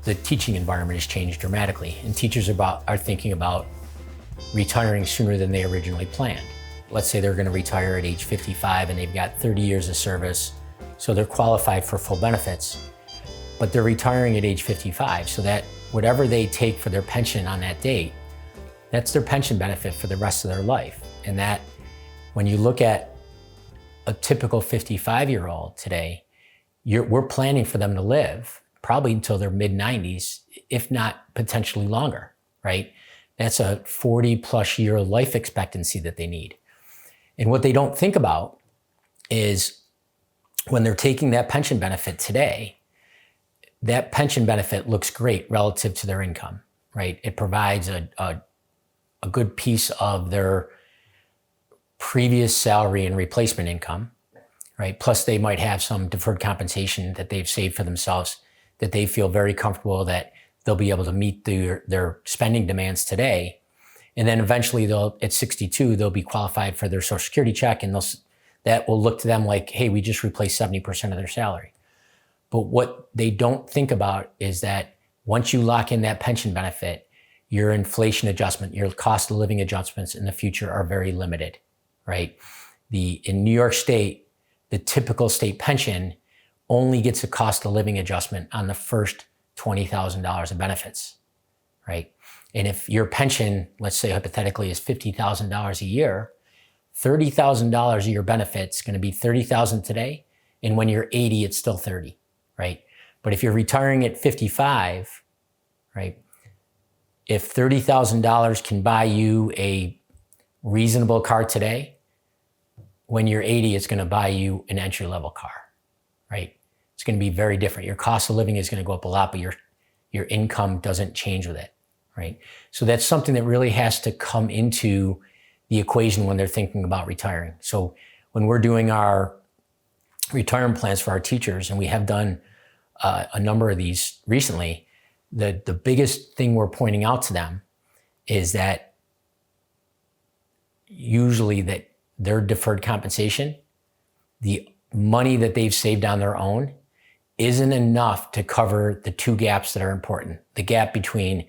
the teaching environment has changed dramatically, and teachers are thinking about retiring sooner than they originally planned. Let's say they're going to retire at age 55 and they've got 30 years of service, so they're qualified for full benefits, but they're retiring at age 55, so that whatever they take for their pension on that date, that's their pension benefit for the rest of their life. And that, when you look at a typical 55-year-old today, we're planning for them to live probably until their mid-90s, if not potentially longer, right? That's a 40-plus year life expectancy that they need. And what they don't think about is when they're taking that pension benefit today, that pension benefit looks great relative to their income, right? It provides a good piece of their previous salary and replacement income, right? Plus they might have some deferred compensation that they've saved for themselves that they feel very comfortable that they'll be able to meet their spending demands today. And then eventually at 62, they'll be qualified for their Social Security check, and that will look to them like, hey, we just replaced 70% of their salary. But what they don't think about is that once you lock in that pension benefit, your inflation adjustment, your cost of living adjustments in the future are very limited, right? In New York State, the typical state pension only gets a cost of living adjustment on the first $20,000 of benefits, right? And if your pension, let's say hypothetically, is $50,000 a year, $30,000 of your benefit's going to be $30,000 today, and when you're 80, it's still 30, right? But if you're retiring at 55, right? If $30,000 can buy you a reasonable car today, when you're 80, it's going to buy you an entry-level car, right? It's going to be very different. Your cost of living is going to go up a lot, but your income doesn't change with it, right? So that's something that really has to come into the equation when they're thinking about retiring. So when we're doing our retirement plans for our teachers, and we have done a number of these recently, the biggest thing we're pointing out to them is that usually that their deferred compensation, the money that they've saved on their own, isn't enough to cover the two gaps that are important. The gap between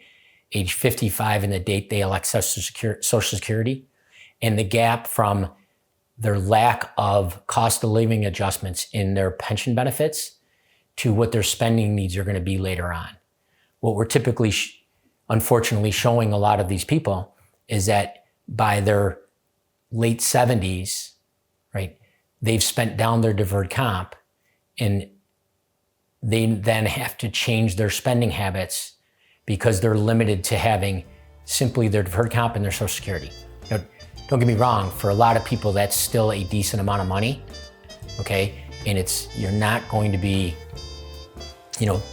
age 55 and the date they elect Social Security, and the gap from their lack of cost of living adjustments in their pension benefits to what their spending needs are going to be later on. What we're typically, unfortunately, showing a lot of these people is that by their late 70s, right, they've spent down their deferred comp, and they then have to change their spending habits because they're limited to having simply their deferred comp and their Social Security. Now, don't get me wrong, for a lot of people, that's still a decent amount of money, okay? And you're not going to be,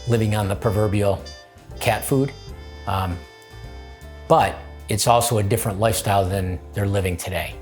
living on the proverbial cat food, but it's also a different lifestyle than they're living today.